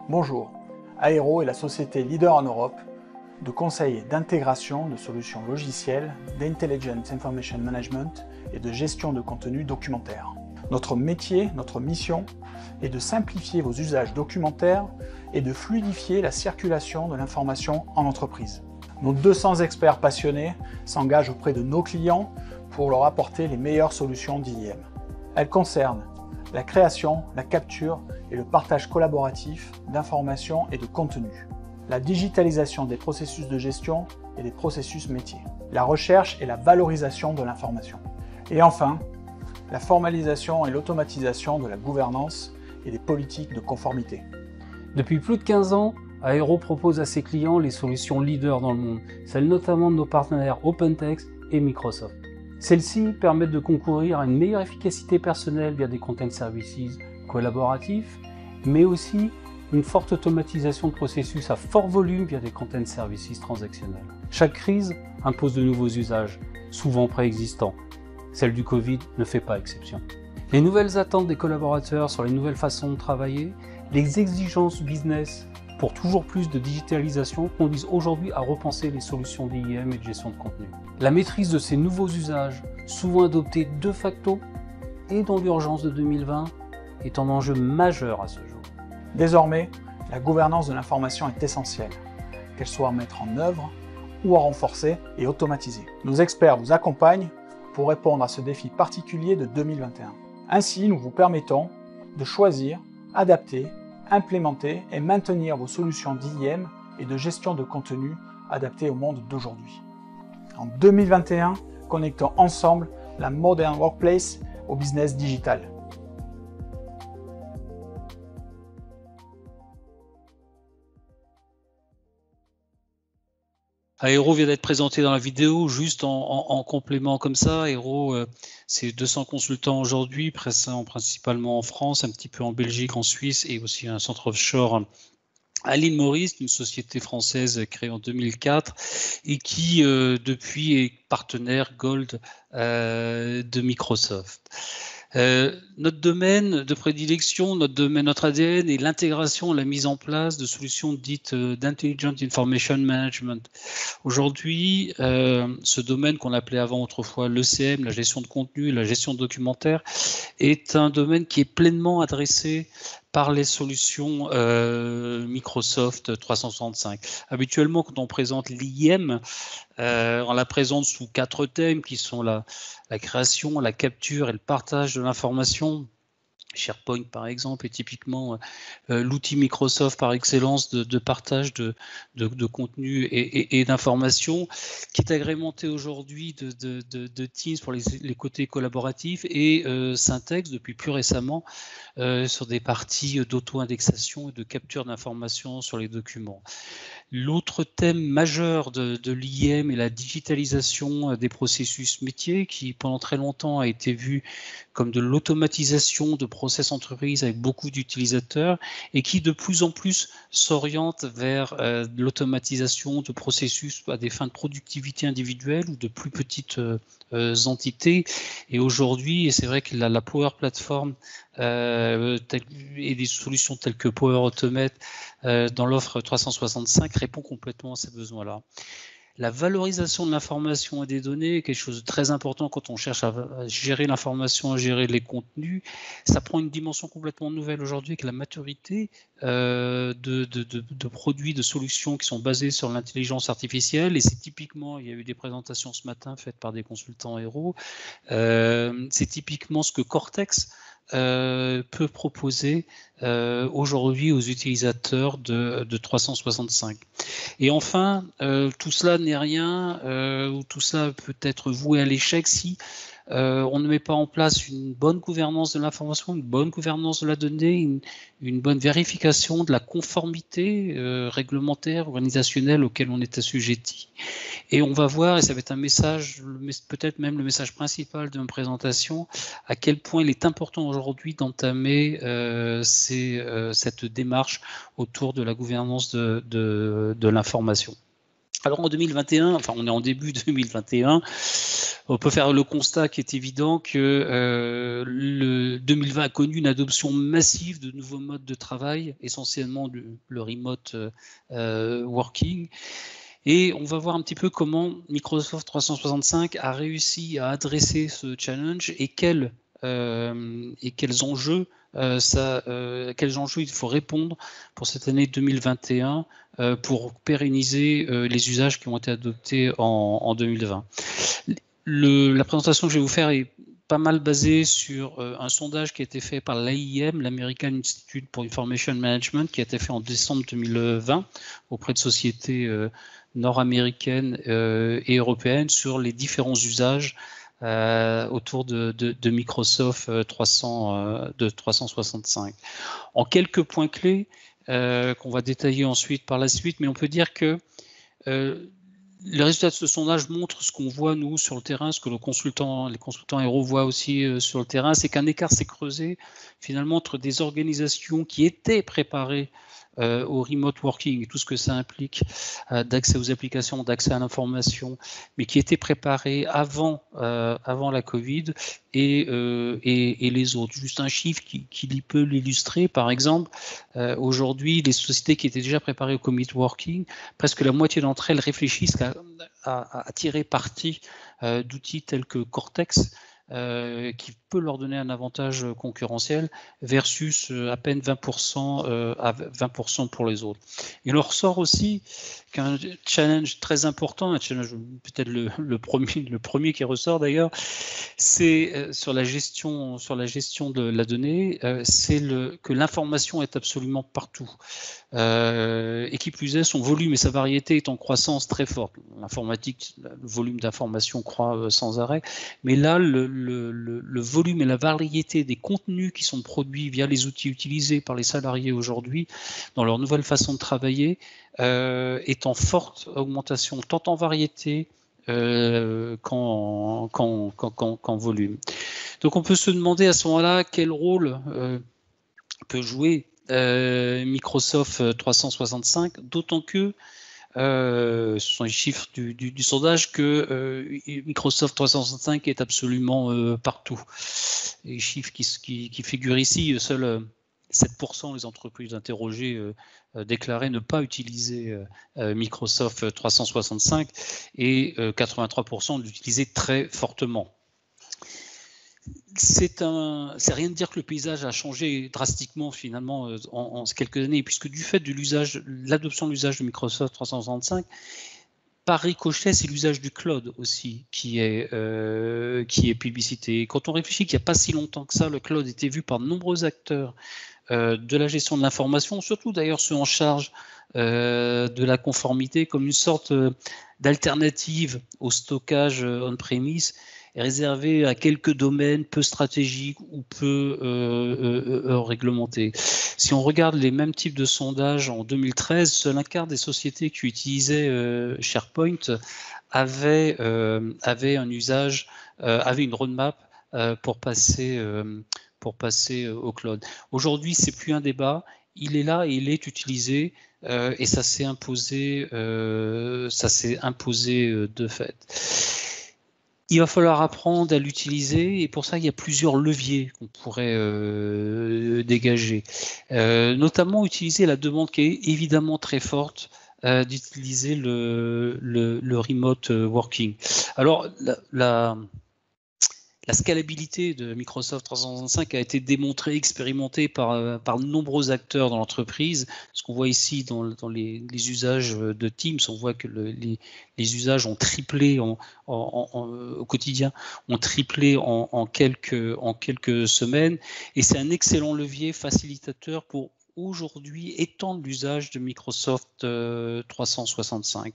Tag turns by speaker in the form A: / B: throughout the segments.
A: Bonjour, Aero est la société leader en Europe de conseil et d'intégration de solutions logicielles, d'Intelligent Information Management et de gestion de contenu documentaire. Notre métier, notre mission est de simplifier vos usages documentaires et de fluidifier la circulation de l'information en entreprise. Nos 200 experts passionnés s'engagent auprès de nos clients pour leur apporter les meilleures solutions d'IM. Elles concernent la création, la capture et le partage collaboratif d'informations et de contenus, la digitalisation des processus de gestion et des processus métiers, la recherche et la valorisation de l'information, et enfin, la formalisation et l'automatisation de la gouvernance et des politiques de conformité.
B: Depuis plus de 15 ans, Aero propose à ses clients les solutions leaders dans le monde, celles notamment de nos partenaires OpenText et Microsoft. Celles-ci permettent de concourir à une meilleure efficacité personnelle via des content services collaboratifs, mais aussi une forte automatisation de processus à fort volume via des content services transactionnels. Chaque crise impose de nouveaux usages, souvent préexistants. Celle du Covid ne fait pas exception. Les nouvelles attentes des collaborateurs sur les nouvelles façons de travailler, les exigences business pour toujours plus de digitalisation conduisent aujourd'hui à repenser les solutions d'IM et de gestion de contenu. La maîtrise de ces nouveaux usages, souvent adoptés de facto et dans l'urgence de 2020, est un enjeu majeur à ce jour.
A: Désormais, la gouvernance de l'information est essentielle, qu'elle soit à mettre en œuvre ou à renforcer et automatiser. Nos experts vous accompagnent pour répondre à ce défi particulier de 2021. Ainsi, nous vous permettons de choisir, adapter, implémenter et maintenir vos solutions d'IM et de gestion de contenu adaptées au monde d'aujourd'hui. En 2021, connectons ensemble la Modern Workplace au business digital.
C: Aero vient d'être présenté dans la vidéo, juste en complément comme ça. Aero, c'est 200 consultants aujourd'hui, présents principalement en France, un petit peu en Belgique, en Suisse et aussi un centre offshore à l'île Maurice, une société française créée en 2004 et qui depuis est partenaire Gold de Microsoft. Notre domaine de prédilection, notre ADN est l'intégration, la mise en place de solutions dites d'Intelligent Information Management. Aujourd'hui, ce domaine qu'on appelait avant autrefois l'ECM, la gestion de contenu, la gestion documentaire, est un domaine qui est pleinement adressé par les solutions Microsoft 365. Habituellement, quand on présente l'IM, on la présente sous 4 thèmes qui sont la création, la capture et le partage de l'information. SharePoint, par exemple, est typiquement l'outil Microsoft par excellence de partage de contenu et d'informations, qui est agrémenté aujourd'hui de Teams pour les côtés collaboratifs et Syntex depuis plus récemment sur des parties d'auto-indexation et de capture d'informations sur les documents. L'autre thème majeur de l'IM est la digitalisation des processus métiers qui pendant très longtemps a été vu comme de l'automatisation de process entreprise avec beaucoup d'utilisateurs et qui de plus en plus s'oriente vers l'automatisation de processus à des fins de productivité individuelle ou de plus petites entités. Et aujourd'hui, et c'est vrai que la Power Platform et des solutions telles que Power Automate dans l'offre 365 répond complètement à ces besoins-là. La valorisation de l'information et des données est quelque chose de très important quand on cherche à gérer l'information, à gérer les contenus. Ça prend une dimension complètement nouvelle aujourd'hui avec la maturité de produits, de solutions qui sont basées sur l'intelligence artificielle. Et c'est typiquement, il y a eu des présentations ce matin faites par des consultants Aero, c'est typiquement ce que Cortex peut proposer aujourd'hui aux utilisateurs de 365. Et enfin, tout cela n'est rien, ou tout cela peut être voué à l'échec si on ne met pas en place une bonne gouvernance de l'information, une bonne gouvernance de la donnée, une bonne vérification de la conformité réglementaire, organisationnelle auquel on est assujetti. Et on va voir, et ça va être un message, peut-être même le message principal de ma présentation, à quel point il est important aujourd'hui d'entamer cette démarche autour de la gouvernance de l'information. Alors en 2021, enfin on est en début 2021, on peut faire le constat qui est évident que le 2020 a connu une adoption massive de nouveaux modes de travail, essentiellement le remote working. Et on va voir un petit peu comment Microsoft 365 a réussi à adresser ce challenge et quels enjeux quels enjeux il faut répondre pour cette année 2021 pour pérenniser les usages qui ont été adoptés en 2020. La présentation que je vais vous faire est pas mal basée sur un sondage qui a été fait par l'AIM, l'American Institute for Information Management, qui a été fait en décembre 2020 auprès de sociétés nord-américaines et européennes sur les différents usages autour de Microsoft 365. En quelques points clés qu'on va détailler ensuite par la suite, mais on peut dire que les résultats de ce sondage montrent ce qu'on voit nous sur le terrain, ce que les consultants Airo voient aussi sur le terrain, c'est qu'un écart s'est creusé finalement entre des organisations qui étaient préparées au remote working et tout ce que ça implique d'accès aux applications, d'accès à l'information, mais qui étaient préparées avant la Covid et les autres. Juste un chiffre qui peut l'illustrer, par exemple, aujourd'hui, les sociétés qui étaient déjà préparées au commit working, presque la moitié d'entre elles réfléchissent à tirer parti d'outils tels que Cortex, qui peut leur donner un avantage concurrentiel versus à peine 20% à 20% pour les autres. Il en ressort aussi qu'un challenge très important, un challenge peut-être le premier qui ressort d'ailleurs, c'est sur la gestion de la donnée, c'est que l'information est absolument partout. Et qui plus est, son volume et sa variété est en croissance très forte. L'informatique, le volume d'informations croît sans arrêt, mais là, le volume et la variété des contenus qui sont produits via les outils utilisés par les salariés aujourd'hui, dans leur nouvelle façon de travailler, est en forte augmentation, tant en variété qu'en volume. Donc on peut se demander à ce moment-là quel rôle peut jouer Microsoft 365, d'autant que ce sont les chiffres du sondage que Microsoft 365 est absolument partout. Les chiffres qui figurent ici, seuls 7% des entreprises interrogées déclaraient ne pas utiliser Microsoft 365 et 83% l'utilisaient très fortement. C'est rien de dire que le paysage a changé drastiquement finalement en quelques années, puisque du fait de l'adoption de l'usage de Microsoft 365, par ricochet, c'est l'usage du cloud aussi qui est publicité. Quand on réfléchit qu'il n'y a pas si longtemps que ça, le cloud était vu par de nombreux acteurs de la gestion de l'information, surtout d'ailleurs ceux en charge de la conformité, comme une sorte d'alternative au stockage on-premise, réservé à quelques domaines peu stratégiques ou peu réglementés. Si on regarde les mêmes types de sondages en 2013, seul un quart des sociétés qui utilisaient SharePoint avait un usage, avait une roadmap pour passer au cloud. Aujourd'hui, c'est plus un débat. Il est là et il est utilisé et ça s'est imposé de fait. Il va falloir apprendre à l'utiliser et pour ça, il y a plusieurs leviers qu'on pourrait dégager. Notamment utiliser la demande qui est évidemment très forte d'utiliser le remote working. Alors, la scalabilité de Microsoft 365 a été démontrée, expérimentée par de nombreux acteurs dans l'entreprise. Ce qu'on voit ici dans les usages de Teams, on voit que les usages ont triplé au quotidien, ont triplé en quelques semaines. Et c'est un excellent levier facilitateur pour aujourd'hui étendre l'usage de Microsoft 365.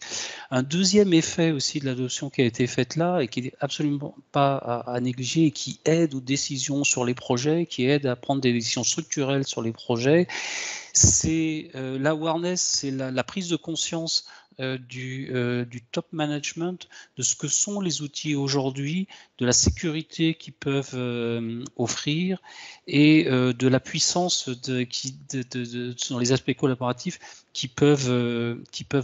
C: Un deuxième effet aussi de l'adoption qui a été faite là et qui n'est absolument pas à négliger et qui aide aux décisions sur les projets, qui aide à prendre des décisions structurelles sur les projets, c'est l'awareness, c'est la prise de conscience du top management, de ce que sont les outils aujourd'hui, de la sécurité qu'ils peuvent offrir et de la puissance dans les aspects collaboratifs qui peuvent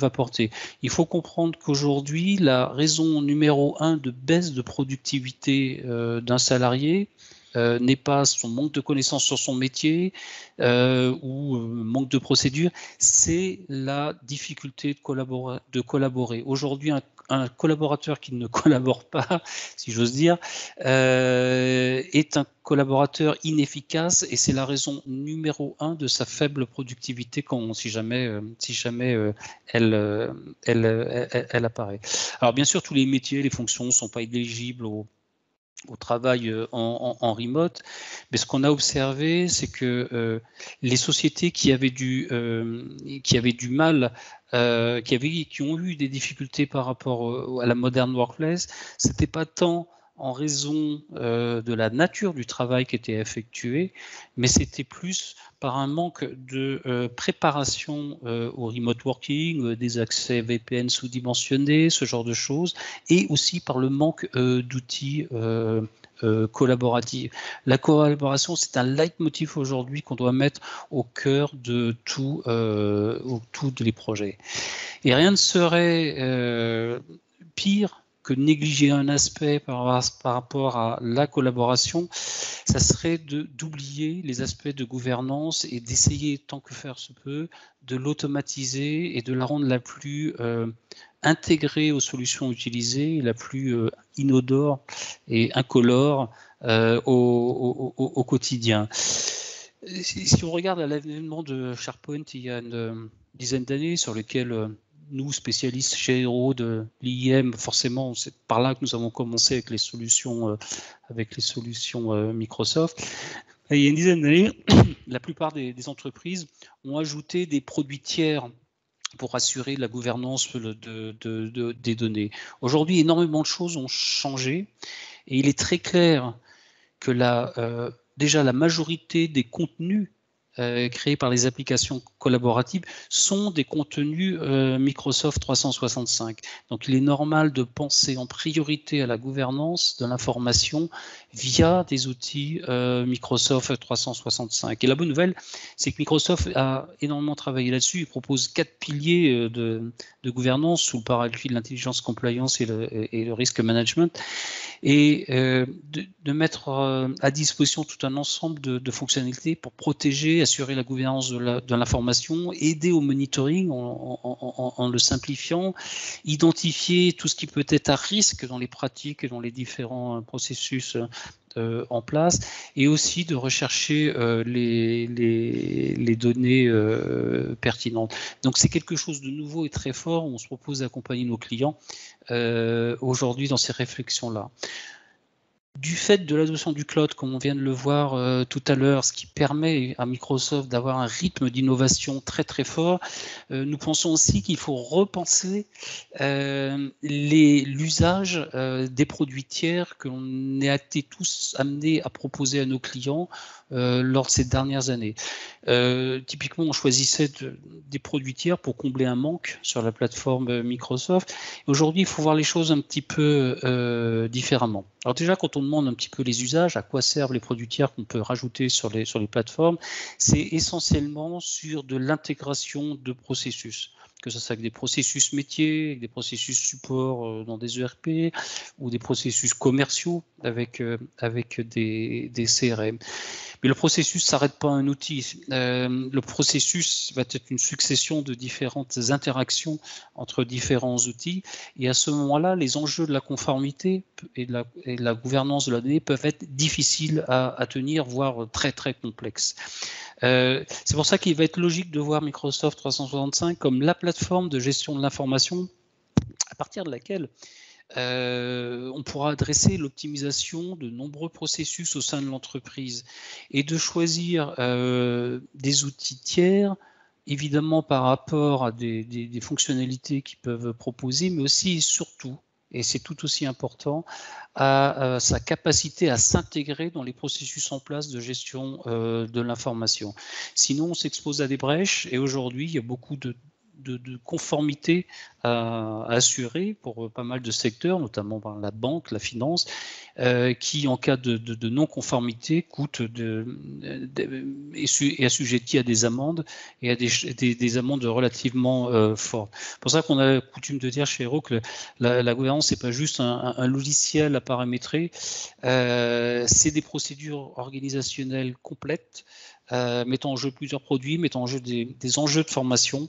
C: apporter. Il faut comprendre qu'aujourd'hui, la raison numéro 1 de baisse de productivité d'un salarié n'est pas son manque de connaissances sur son métier ou manque de procédure, c'est la difficulté de collaborer. Aujourd'hui, un collaborateur qui ne collabore pas, si j'ose dire, est un collaborateur inefficace et c'est la raison numéro 1 de sa faible productivité si jamais elle apparaît. Alors bien sûr, tous les métiers, les fonctions ne sont pas éligibles au travail en remote, mais ce qu'on a observé, c'est que les sociétés qui avaient du mal, qui ont eu des difficultés par rapport à la modern workplace, c'était pas tant en raison de la nature du travail qui était effectué, mais c'était plus par un manque de préparation au remote working, des accès VPN sous-dimensionnés, ce genre de choses, et aussi par le manque d'outils collaboratifs. La collaboration, c'est un leitmotiv aujourd'hui qu'on doit mettre au cœur de tous les projets. Et rien ne serait pire que négliger un aspect par rapport à la collaboration, ça serait d'oublier les aspects de gouvernance et d'essayer, tant que faire se peut, de l'automatiser et de la rendre la plus intégrée aux solutions utilisées, la plus inodore et incolore au quotidien. Si on regarde à l'avènement de SharePoint il y a une dizaine d'années, sur lequel nous, spécialistes chez Hero de l'IIM, forcément, c'est par là que nous avons commencé avec les solutions Microsoft. Et il y a une dizaine d'années, la plupart des entreprises ont ajouté des produits tiers pour assurer la gouvernance des données. Aujourd'hui, énormément de choses ont changé et il est très clair que déjà la majorité des contenus créés par les applications collaboratives sont des contenus Microsoft 365. Donc il est normal de penser en priorité à la gouvernance de l'information via des outils Microsoft 365. Et la bonne nouvelle, c'est que Microsoft a énormément travaillé là-dessus. Il propose 4 piliers de gouvernance sous le parapluie de l'intelligence compliance et le risk management, et de mettre à disposition tout un ensemble de fonctionnalités pour protéger, assurer la gouvernance de l'information, aider au monitoring en le simplifiant, identifier tout ce qui peut être à risque dans les pratiques et dans les différents processus en place, et aussi de rechercher les données pertinentes. Donc c'est quelque chose de nouveau et très fort. On se propose d'accompagner nos clients aujourd'hui dans ces réflexions-là. Du fait de l'adoption du cloud, comme on vient de le voir tout à l'heure, ce qui permet à Microsoft d'avoir un rythme d'innovation très très fort, nous pensons aussi qu'il faut repenser l'usage des produits tiers que l'on a été tous amenés à proposer à nos clients lors de ces dernières années. Typiquement, on choisissait des produits tiers pour combler un manque sur la plateforme Microsoft. Aujourd'hui, il faut voir les choses un petit peu différemment. Alors déjà, quand on demande un petit peu les usages, à quoi servent les produits tiers qu'on peut rajouter sur les plateformes, c'est essentiellement sur de l'intégration de processus, que ce soit avec des processus métiers, avec des processus support dans des ERP, ou des processus commerciaux avec des CRM. Mais le processus ne s'arrête pas à un outil. Le processus va être une succession de différentes interactions entre différents outils. Et à ce moment-là, les enjeux de la conformité et de la gouvernance de la donnée peuvent être difficiles à tenir, voire très, très complexes. C'est pour ça qu'il va être logique de voir Microsoft 365 comme la plateforme de gestion de l'information à partir de laquelle on pourra adresser l'optimisation de nombreux processus au sein de l'entreprise et de choisir des outils tiers, évidemment par rapport à des fonctionnalités qu'ils peuvent proposer, mais aussi et surtout, et c'est tout aussi important, à sa capacité à s'intégrer dans les processus en place de gestion de l'information. Sinon, on s'expose à des brèches, et aujourd'hui, il y a beaucoup de conformité à assurer pour pas mal de secteurs, notamment la banque, la finance, qui, en cas de non-conformité, coûte est assujetti à des amendes et à des amendes relativement fortes. C'est pour ça qu'on a coutume de dire chez Hero que la gouvernance, c'est pas juste un logiciel à paramétrer, c'est des procédures organisationnelles complètes, mettant en jeu plusieurs produits, mettant en jeu des enjeux de formation,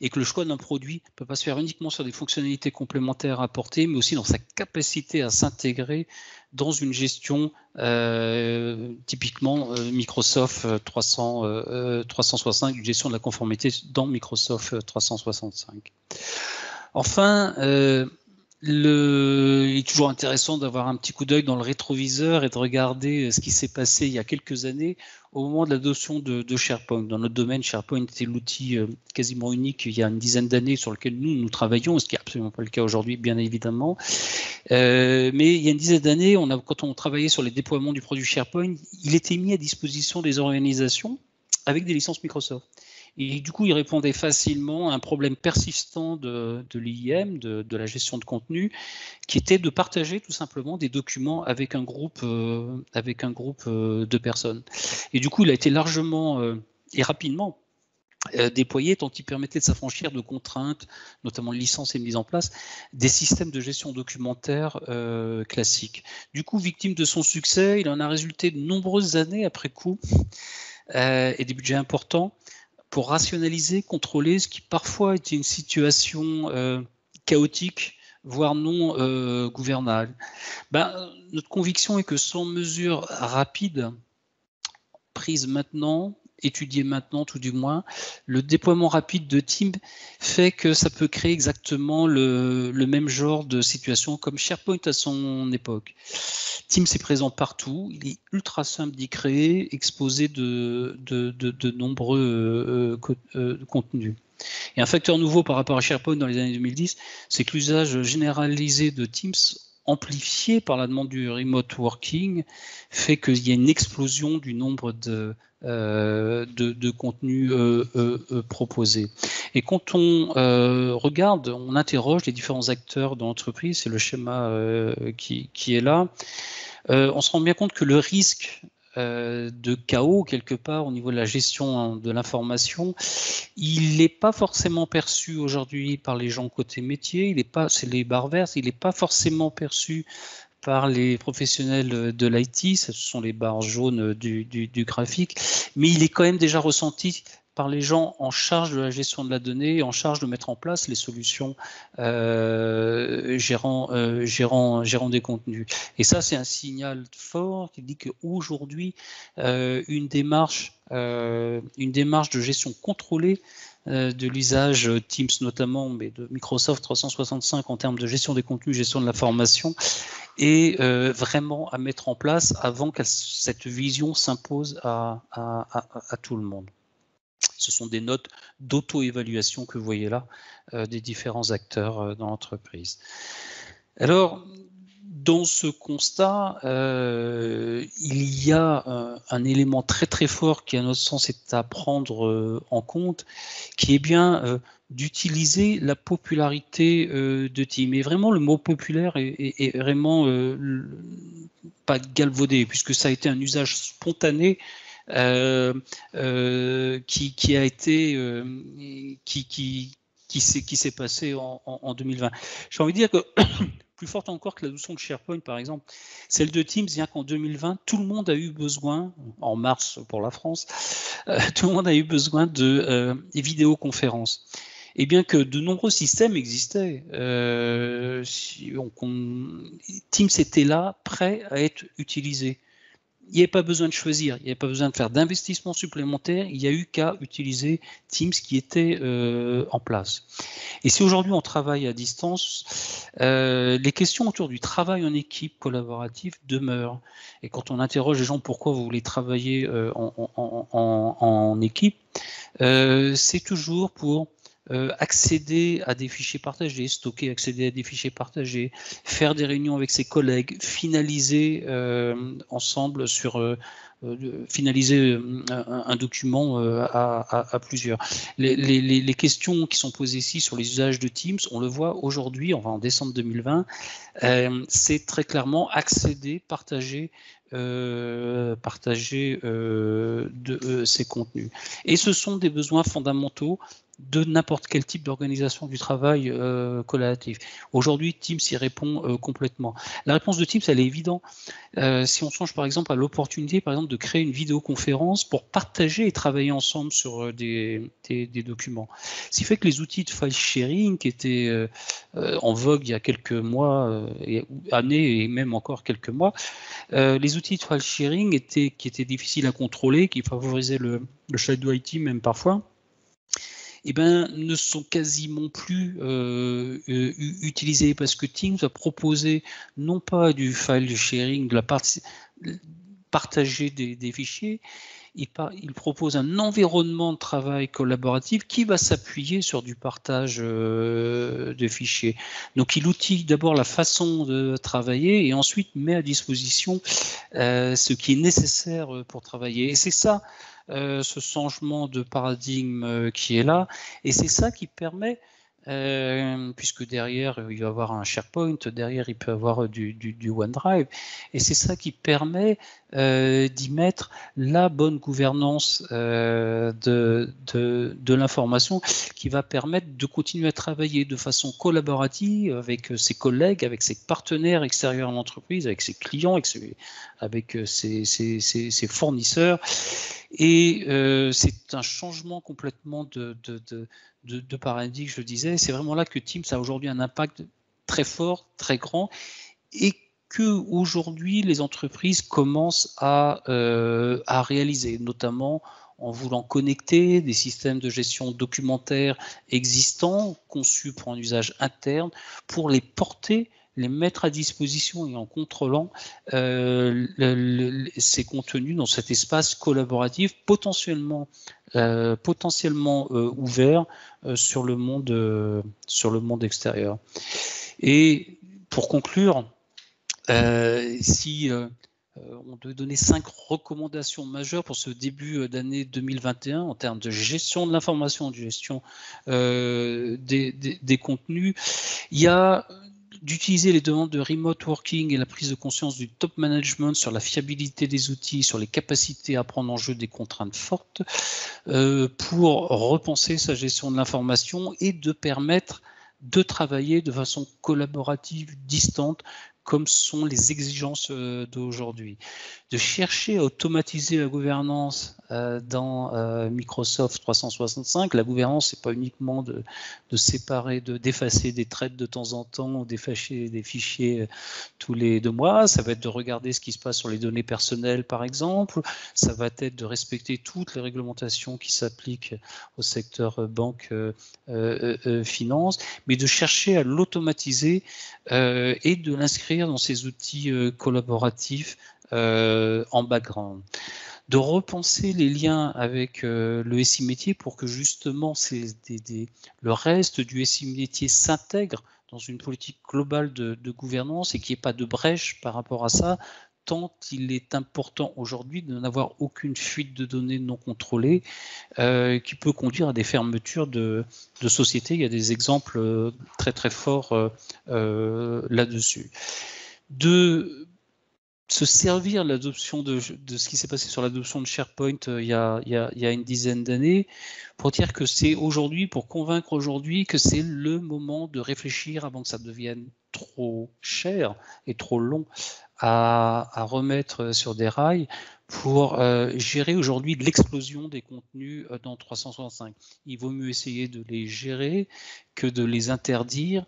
C: et que le choix d'un produit ne peut pas se faire uniquement sur des fonctionnalités complémentaires à apporter, mais aussi dans sa capacité à s'intégrer dans une gestion typiquement Microsoft 365, une gestion de la conformité dans Microsoft 365. Enfin, il est toujours intéressant d'avoir un petit coup d'œil dans le rétroviseur et de regarder ce qui s'est passé il y a quelques années au moment de l'adoption de SharePoint. Dans notre domaine, SharePoint était l'outil quasiment unique il y a une dizaine d'années sur lequel nous travaillons, ce qui n'est absolument pas le cas aujourd'hui, bien évidemment. Mais il y a une dizaine d'années, quand on travaillait sur les déploiements du produit SharePoint, il était mis à disposition des organisations avec des licences Microsoft. Et du coup, il répondait facilement à un problème persistant de l'IIM, de la gestion de contenu, qui était de partager tout simplement des documents avec un groupe de personnes. Et du coup, il a été largement et rapidement déployé, tant qu'il permettait de s'affranchir de contraintes, notamment de licences et de mise en place, des systèmes de gestion documentaire classiques. Du coup, victime de son succès, il en a résulté de nombreuses années après coup et des budgets importants pour rationaliser, contrôler ce qui parfois était une situation chaotique, voire non gouvernable. Notre conviction est que sans mesures rapides, prises maintenant, étudiées maintenant tout du moins, le déploiement rapide de Teams fait que ça peut créer exactement le même genre de situation comme SharePoint à son époque. Teams est présent partout, il est ultra simple d'y créer, exposé de nombreux contenus. Et un facteur nouveau par rapport à SharePoint dans les années 2010, c'est que l'usage généralisé de Teams, amplifié par la demande du remote working, fait qu'il y a une explosion du nombre de contenus proposés. Et quand on regarde, on interroge les différents acteurs dans l'entreprise, c'est le schéma qui est là, on se rend bien compte que le risque de chaos quelque part au niveau de la gestion de l'information, il n'est pas forcément perçu aujourd'hui par les gens côté métier, c'est les barres vertes, il n'est pas forcément perçu par les professionnels de l'IT, ce sont les barres jaunes du graphique, mais il est quand même déjà ressenti par les gens en charge de la gestion de la donnée, en charge de mettre en place les solutions gérant des contenus. Et ça, c'est un signal fort qui dit qu'aujourd'hui, une démarche de gestion contrôlée de l'usage Teams notamment, mais de Microsoft 365 en termes de gestion des contenus, gestion de l'information, est vraiment à mettre en place avant que cette vision s'impose à tout le monde. Ce sont des notes d'auto-évaluation que vous voyez là des différents acteurs dans l'entreprise. Alors, dans ce constat, il y a un élément très très fort qui, à notre sens, est à prendre en compte, qui est bien d'utiliser la popularité de Teams. Et vraiment, le mot populaire est vraiment pas galvaudé, puisque ça a été un usage spontané qui a été qui s'est passé en 2020. J'ai envie de dire que plus forte encore que l'adoption de SharePoint, par exemple, celle de Teams, bien qu'en 2020, tout le monde a eu besoin, en mars pour la France, tout le monde a eu besoin de vidéoconférences. Et bien que de nombreux systèmes existaient, Teams était là, prêt à être utilisé. Il n'y avait pas besoin de choisir, il n'y avait pas besoin de faire d'investissement supplémentaire, il n'y a eu qu'à utiliser Teams qui était en place. Et si aujourd'hui on travaille à distance, les questions autour du travail en équipe collaborative demeurent. Et quand on interroge les gens pourquoi vous voulez travailler en équipe, c'est toujours pour accéder à des fichiers partagés, stocker, accéder à des fichiers partagés, faire des réunions avec ses collègues, finaliser ensemble finaliser un document à plusieurs. Les questions qui sont posées ici sur les usages de Teams, on le voit aujourd'hui, enfin en décembre 2020, c'est très clairement accéder, partager ces contenus. Et ce sont des besoins fondamentaux de n'importe quel type d'organisation du travail collaboratif. Aujourd'hui, Teams y répond complètement. La réponse de Teams, elle est évidente. Si on songe par exemple à l'opportunité, par exemple, de créer une vidéoconférence pour partager et travailler ensemble sur des documents. Ce qui fait que les outils de file sharing qui étaient en vogue il y a quelques mois, années et même encore quelques mois, les outils de file sharing qui étaient difficiles à contrôler, qui favorisaient le shadow IT même parfois, eh ben, ne sont quasiment plus utilisés parce que Teams va proposer non pas du file sharing, de la partager des fichiers, il propose un environnement de travail collaboratif qui va s'appuyer sur du partage de fichiers. Donc il outille d'abord la façon de travailler et ensuite met à disposition ce qui est nécessaire pour travailler. Et c'est ça, ce changement de paradigme qui est là, et c'est ça qui permet, puisque derrière il va y avoir un SharePoint, derrière il peut y avoir du OneDrive, et c'est ça qui permet d'y mettre la bonne gouvernance de l'information, qui va permettre de continuer à travailler de façon collaborative avec ses collègues, avec ses partenaires extérieurs à l'entreprise, avec ses clients, avec ses fournisseurs. Et c'est un changement complètement de paradigme, je le disais. C'est vraiment là que Teams a aujourd'hui un impact très fort, très grand, et que aujourd'hui les entreprises commencent à réaliser, notamment en voulant connecter des systèmes de gestion documentaire existants, conçus pour un usage interne, pour les porter, les mettre à disposition et en contrôlant ces contenus dans cet espace collaboratif potentiellement ouvert sur le monde extérieur. Et pour conclure, si on devait donner 5 recommandations majeures pour ce début d'année 2021 en termes de gestion de l'information, de gestion des contenus, il y a d'utiliser les demandes de remote working et la prise de conscience du top management sur la fiabilité des outils, sur les capacités à prendre en jeu des contraintes fortes, pour repenser sa gestion de l'information et de permettre de travailler de façon collaborative, distante, comme sont les exigences d'aujourd'hui. De chercher à automatiser la gouvernance dans Microsoft 365. La gouvernance, c'est pas uniquement de séparer, d'effacer des threads de temps en temps ou d'effacer des fichiers tous les 2 mois. Ça va être de regarder ce qui se passe sur les données personnelles, par exemple. Ça va être de respecter toutes les réglementations qui s'appliquent au secteur banque, finance, mais de chercher à l'automatiser et de l'inscrire dans ces outils collaboratifs en background. De repenser les liens avec le SI métier pour que justement le reste du SI métier s'intègre dans une politique globale de gouvernance et qu'il n'y ait pas de brèche par rapport à ça, tant il est important aujourd'hui de n'avoir aucune fuite de données non contrôlée qui peut conduire à des fermetures de sociétés. Il y a des exemples très très forts là-dessus. De se servir de l'adoption de ce qui s'est passé sur l'adoption de SharePoint il y a une dizaine d'années pour dire que c'est aujourd'hui, pour convaincre aujourd'hui que c'est le moment de réfléchir avant que ça devienne trop cher et trop long à remettre sur des rails pour gérer aujourd'hui l'explosion des contenus dans 365. Il vaut mieux essayer de les gérer que de les interdire,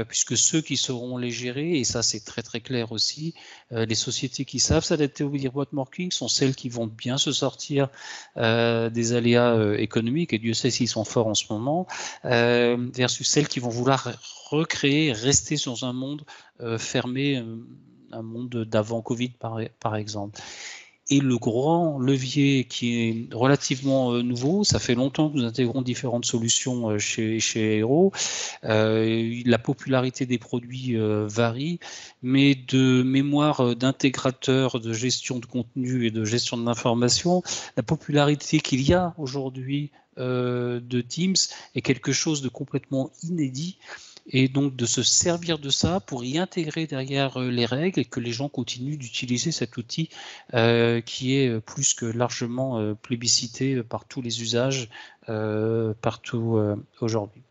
C: puisque ceux qui sauront les gérer, et ça c'est très très clair aussi, les sociétés qui savent s'adapter au remote working sont celles qui vont bien se sortir des aléas économiques, et Dieu sait s'ils sont forts en ce moment, versus celles qui vont vouloir recréer, rester dans un monde fermé, un monde d'avant Covid par exemple. Et le grand levier qui est relativement nouveau, ça fait longtemps que nous intégrons différentes solutions chez Aero. La popularité des produits varie, mais de mémoire d'intégrateurs de gestion de contenu et de gestion de l'information, la popularité qu'il y a aujourd'hui de Teams est quelque chose de complètement inédit. Et donc de se servir de ça pour y intégrer derrière les règles et que les gens continuent d'utiliser cet outil qui est plus que largement plébiscité par tous les usages partout aujourd'hui.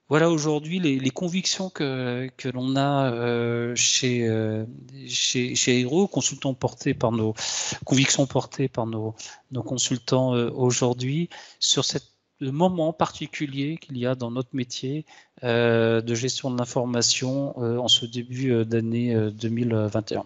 C: Voilà aujourd'hui les convictions que l'on a chez Aero, consultants portés par convictions portées par nos consultants aujourd'hui sur le moment particulier qu'il y a dans notre métier de gestion de l'information en ce début d'année 2021.